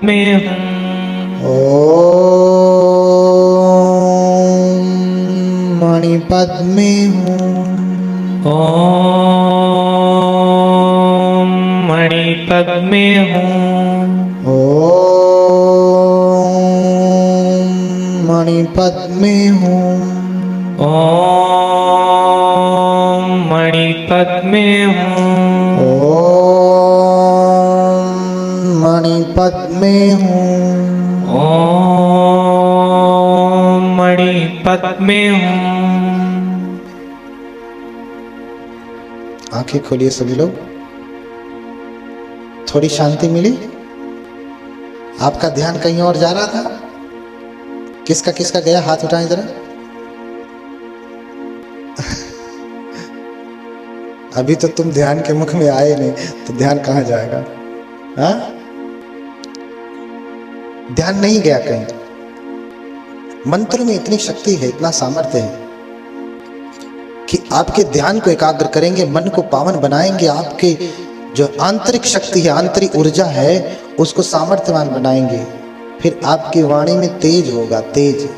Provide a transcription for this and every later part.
में हूँ। ओम मणिपद में हूँ। ओम मणिपद में हूँ। ओम मणिपद में हूँ। ओम मणिपद में हूँ। ओम मणिपद में हूँ। ओम मणिपद में हूँ। आंखें खोलिए सभी लोग। थोड़ी शांति मिली? आपका ध्यान कहीं और जा रहा था? किसका किसका गया? हाथ उठाएं जरा। अभी तो तुम ध्यान के मुख में आए नहीं, तो ध्यान कहाँ जाएगा? हाँ? ध्यान नहीं गया कहीं। मंत्र में इतनी शक्ति है, इतना सामर्थ्य है कि आपके ध्यान को एकाग्र करेंगे, मन को पावन बनाएंगे, आपके जो आंतरिक शक्ति है, आंतरिक ऊर्जा है, उसको सामर्थ्यवान बनाएंगे। फिर आपकी वाणी में तेज होगा, तेज।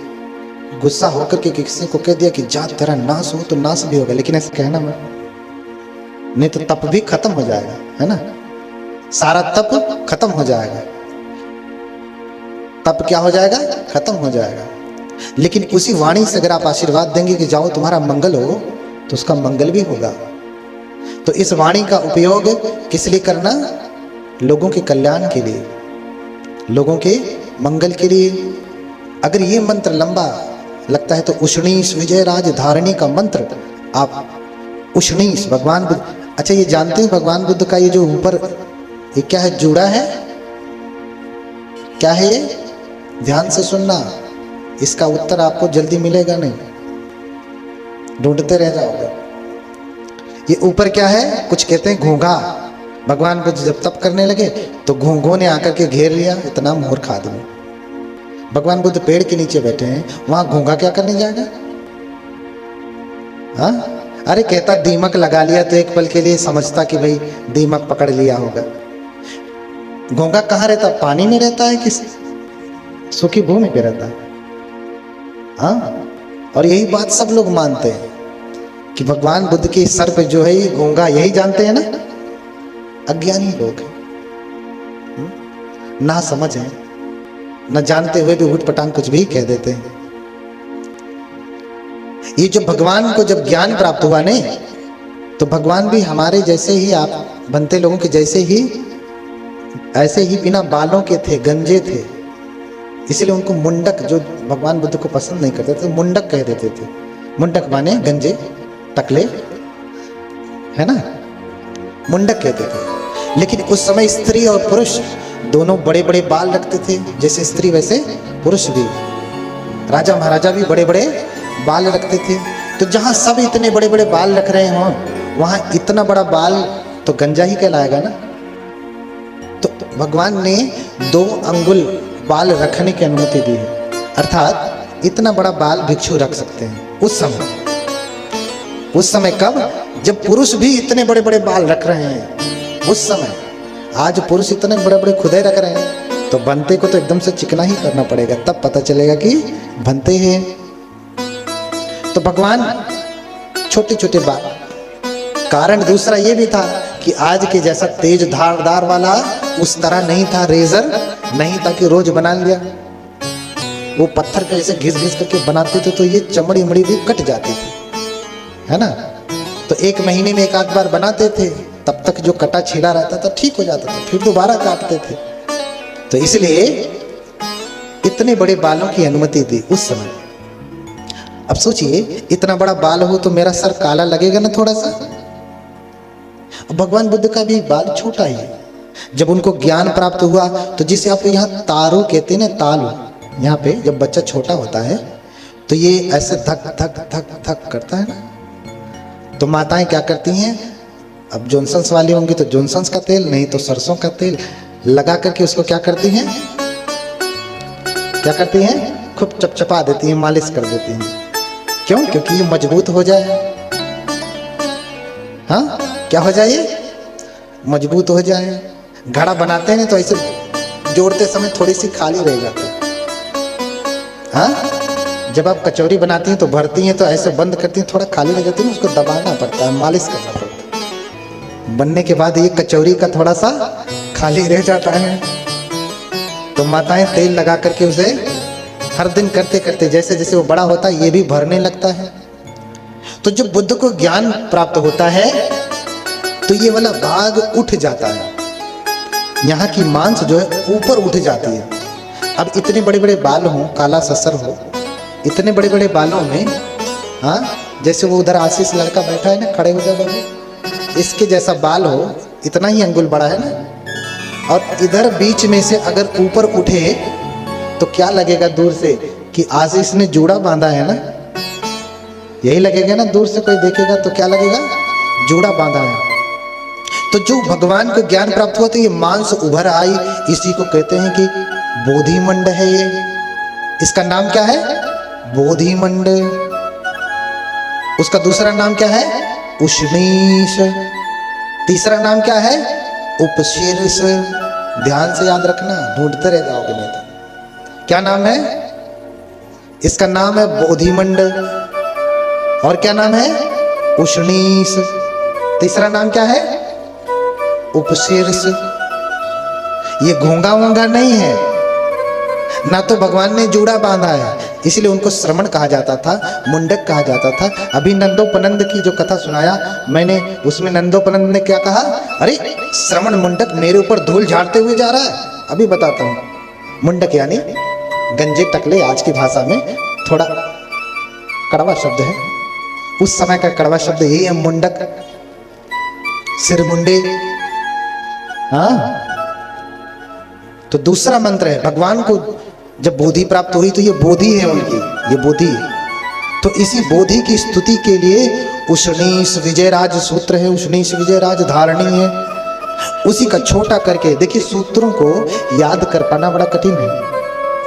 गुस्सा होकर के किसी को कह दिया कि जा तेरा नाश हो, तो नाश भी होगा, लेकिन ऐसे कहना मत, नहीं तो तप भी खत्म हो जाएगा, है ना? सारा तप खत्म हो जाएगा। तप क्या हो जाएगा? खत्म हो जाएगा। लेकिन उसी वाणी से अगर आप आशीर्वाद देंगे कि जाओ तुम्हारा मंगल हो, तो उसका मंगल भी होगा। तो इस वाणी का उपयोग किस लिए करना? लोगों के कल्याण के लिए, लोगों के मंगल के लिए। अगर ये मंत्र लंबा लगता है तो उष्णीश विजय राज धारणी का मंत्र आप उष्णीश भगवान बुद्ध। अच्छा, ये जानते हैं भगवान बुद्ध का ये जो ऊपर ये क्या है? जूड़ा है। क्या है ये? ध्यान से सुनना, इसका उत्तर आपको जल्दी मिलेगा नहीं, ढूंढते रह जाओगे। ये ऊपर क्या है? कुछ कहते हैं घोंघा। भगवान बुद्ध जब तप करने लगे तो घोंघों ने आकर के घेर लिया। इतना मूर्ख आदमी। भगवान बुद्ध पेड़ के नीचे बैठे हैं, वहां घोंघा क्या करने जाएगा? हाँ? अरे कहता दीमक लगा लिया तो एक पल के लिए समझता कि भाई दीमक पकड़ लिया होगा। घोंघा कहाँ रहता? पानी में रहता है कि सूखी भूमि पे रहता है? हाँ, और यही बात सब लोग मानते हैं कि भगवान बुद्ध के सर पे जो है घोंघा, यही जानते हैं ना? अज्ञानी लोग हैं, ना समझ है, न जानते हुए भी उठपटांग कुछ भी कह देते हैं। ये जो भगवान को जब ज्ञान प्राप्त हुआ नहीं, तो भगवान भी हमारे जैसे ही, आप बनते लोगों के जैसे ही, ऐसे ही बिना बालों के थे, गंजे थे। इसलिए उनको मुंडक, जो भगवान बुद्ध को पसंद नहीं करते थे, मुंडक कह देते थे। मुंडक माने गंजे, टकले, है ना? मुंडक कहते थे। लेकिन उस समय स्त्री और पुरुष दोनों बड़े बड़े बाल रखते थे। जैसे स्त्री वैसे पुरुष भी, राजा महाराजा भी बड़े बड़े बाल रखते थे। तो जहां सब इतने बड़े बड़े बाल रख रहे हों, वहां इतना बड़ा बाल तो गंजा ही कहलाएगा ना। तो भगवान ने 2 अंगुल बाल रखने की अनुमति दी है, अर्थात इतना बड़ा बाल भिक्षु रख सकते हैं उस समय। उस समय कब? जब पुरुष भी इतने बड़े बड़े बाल रख रहे हैं, उस समय। आज पुरुष इतने बड़े बड़े खुदे रख रहे हैं, तो बनते को तो एकदम से चिकना ही करना पड़ेगा, तब पता चलेगा कि बनते हैं। तो भगवान छोटे छोटे बाल। कारण दूसरा ये भी था कि आज के जैसा तेज धारदार वाला उस तरह नहीं था, रेजर नहीं था कि रोज बना लिया। वो पत्थर पे ऐसे घिस घिस करके बनाते थे तो ये चमड़ी उमड़ी भी कट जाती थी, है ना? तो 1 महीने में 1 आध बार बनाते थे, तब तक जो कटा छिला रहता था ठीक हो जाता था, फिर दोबारा काटते थे। तो इसलिए इतने बड़े बालों की अनुमति दी उस समय। अब सोचिए, इतना बड़ा बाल हो तो मेरा सर काला लगेगा ना थोड़ा सा। भगवान बुद्ध का भी बाल छोटा ही है। जब उनको ज्ञान प्राप्त हुआ तो जिसे आप यहाँ तारू कहते हैं ना, तालू, यहाँ पे जब बच्चा छोटा होता है तो ये ऐसे धक धक धक धक करता है ना। तो माताएं क्या करती हैं? अब जॉनसन्स वाली होंगी तो जॉनसन्स का तेल, नहीं तो सरसों का तेल लगा करके उसको क्या करती हैं? क्या करती हैं? खूब चपचपा देती हैं, मालिश कर देती हैं। क्यों? क्योंकि ये मजबूत हो जाए। हाँ, क्या हो जाए? मजबूत हो जाए। घड़ा बनाते हैं तो ऐसे जोड़ते समय थोड़ी सी खाली रह जाती है। हाँ, जब आप कचौरी बनाती हैं तो भरती हैं तो ऐसे बंद करती हैं, थोड़ा खाली रह जाती है, उसको दबाना पड़ता है, मालिश करना पड़ता है। बनने के बाद ये कचौरी का थोड़ा सा खाली रह जाता है, तो माताएं तेल लगा करके उसे हर दिन करते करते जैसे जैसे वो बड़ा होता है ये भी भरने लगता है। तो जब बुद्ध को ज्ञान प्राप्त होता है तो ये वाला भाग उठ जाता है, यहाँ की मांस जो है ऊपर उठ जाती है। अब इतने बड़े बड़े बाल हो, काला ससर हो, इतने बड़े बड़े बालों में, हाँ, जैसे वो उधर आशीष लड़का बैठा है ना, खड़े हो जाए बाबू, इसके जैसा बाल हो, इतना ही अंगुल बड़ा है ना, और इधर बीच में से अगर ऊपर उठे तो क्या लगेगा दूर से कि आशीष ने जूड़ा बांधा है ना, यही लगेगा ना, दूर से कोई देखेगा तो क्या लगेगा, जूड़ा बांधा है। तो जो भगवान को ज्ञान प्राप्त हुआ तो ये मांस उभर आई, इसी को कहते हैं कि बोधिमंड है ये। इसका नाम क्या है, बोधिमंड। उसका दूसरा नाम क्या है, उष्णीश। तीसरा नाम क्या है, उपशीर्ष। ध्यान से याद रखना, ढूंढते रह जाओगे नहीं तो। क्या नाम है इसका, नाम है बोधिमंड, और क्या नाम है, उष्णीश। तीसरा नाम क्या है, उपशीर्ष। ये घोंगा वोंगा नहीं है, ना तो भगवान ने जूड़ा बांधा है, इसलिए उनको श्रमण कहा जाता था, मुंडक कहा जाता था। अभी नंदोपनंद की जो कथा सुनाया मैंने, उसमें नंदोपनंद ने क्या कहा, अरे श्रमण मुंडक मेरे ऊपर धूल झाड़ते हुए जा रहा है। अभी बताता हूँ। मुंडक यानी गंजे टकले, आज की भाषा में थोड़ा कड़वा शब्द है, उस समय का कड़वा शब्द यही है, मुंडक, सिर मुंडे। हाँ, तो दूसरा मंत्र है, भगवान को जब बोधि प्राप्त हुई तो ये बोधि है उनकी, ये बोधि है। तो इसी बोधि की स्तुति के लिए उष्णीश विजयराज सूत्र है, उष्णीश विजयराज धारणी है। उसी का छोटा करके, देखिए सूत्रों को याद कर पाना बड़ा कठिन है,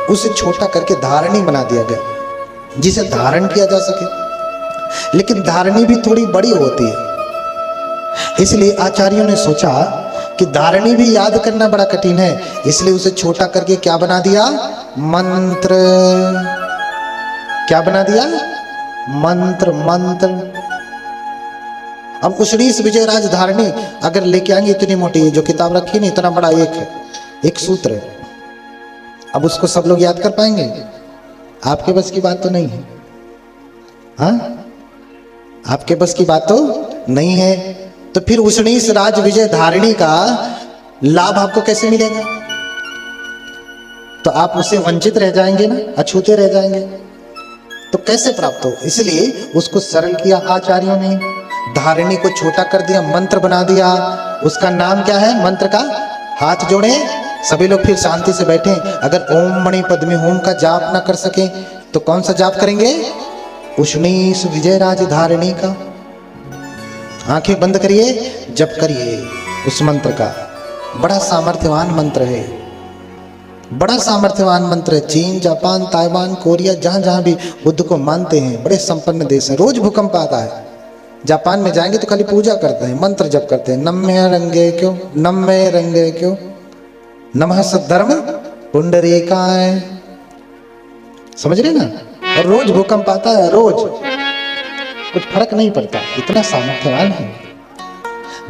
उसे छोटा करके धारणी बना दिया गया, जिसे धारण किया जा सके। लेकिन धारणी भी थोड़ी बड़ी होती है, इसलिए आचार्यों ने सोचा कि धारणी भी याद करना बड़ा कठिन है, इसलिए उसे छोटा करके क्या बना दिया, मंत्र। क्या बना दिया, मंत्र। मंत्र। अब उष्णीश विजयराज धारणी अगर लेके आएंगे, इतनी मोटी जो किताब रखी नहीं, इतना बड़ा एक सूत्र है। अब उसको सब लोग याद कर पाएंगे, आपके बस की बात तो नहीं है। हाँ, आपके बस की बात तो नहीं है। तो फिर उष्णीश राज विजय धारिणी का लाभ आपको कैसे मिलेगा, तो आप उससे वंचित रह जाएंगे ना, अछूते रह जाएंगे। तो कैसे प्राप्त हो, इसलिए उसको सरल किया आचार्यों ने, धारिणी को छोटा कर दिया, मंत्र बना दिया। उसका नाम क्या है मंत्र का, हाथ जोड़े सभी लोग, फिर शांति से बैठे। अगर ओम मणि पद्मे होम का जाप ना कर सके तो कौन सा जाप करेंगे, उष्णीश विजयराज धारिणी का। आंखें बंद करिए, जप करिए उस मंत्र का। बड़ा सामर्थ्यवान मंत्र है, बड़ा सामर्थ्यवान मंत्र है। चीन, जापान, ताइवान, कोरिया, जहां जहां भी बुद्ध को मानते हैं, बड़े संपन्न देश है। रोज भूकंप आता है। जापान में जाएंगे तो खाली पूजा करते हैं, मंत्र जप करते हैं, नम्य रंगे क्यों, नम्य रंगे क्यों, नमः सद्धर्म पुंडरीकाय। समझ रहे ना। और रोज भूकंप आता है, रोज, कुछ फर्क नहीं पड़ता, इतना सामर्थ्यवान है।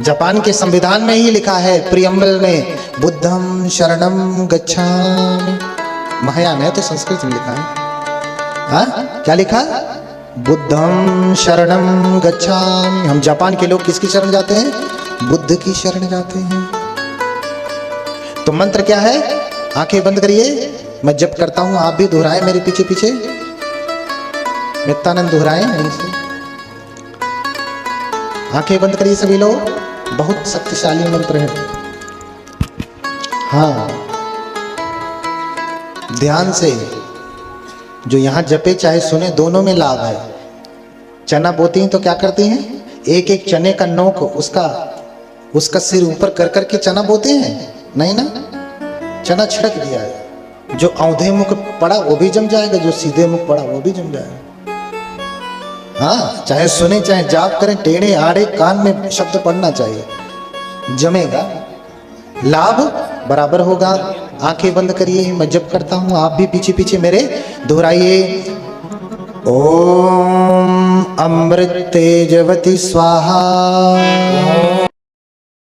जापान के संविधान में ही लिखा है, प्रियम्बल में, बुद्धम शरणम गच्छामि। महायान है तो संस्कृत में लिखा है। हाँ, क्या लिखा, बुद्धम शरणम गच्छामि। हम जापान के लोग किसकी शरण जाते हैं, बुद्ध की शरण जाते हैं। तो मंत्र क्या है, आंखें बंद करिए, मैं जप करता हूं, आप भी दोहराएं मेरे पीछे पीछे। नित्यानंद दोहराएं यहीं से। आंखें बंद करिए सभी लोग, बहुत शक्तिशाली मंत्र है। हाँ, ध्यान से जो यहां जपे चाहे सुने, दोनों में लाभ है। चना बोती हैं तो क्या करती हैं, एक एक चने का नोक उसका सिर ऊपर कर करके चना बोते हैं, नहीं ना, चना छिड़क दिया है। जो औंधे मुख पड़ा वो भी जम जाएगा, जो सीधे मुख पड़ा वो भी जम जाएगा। हाँ, चाहे सुने चाहे जाप करें, टेढ़े आड़े कान में शब्द पढ़ना चाहिए, जमेगा, लाभ बराबर होगा। आंखें बंद करिए, मैं जप करता हूं, आप भी पीछे पीछे मेरे दोहराइए। ओम अमृत तेजवती स्वाहा।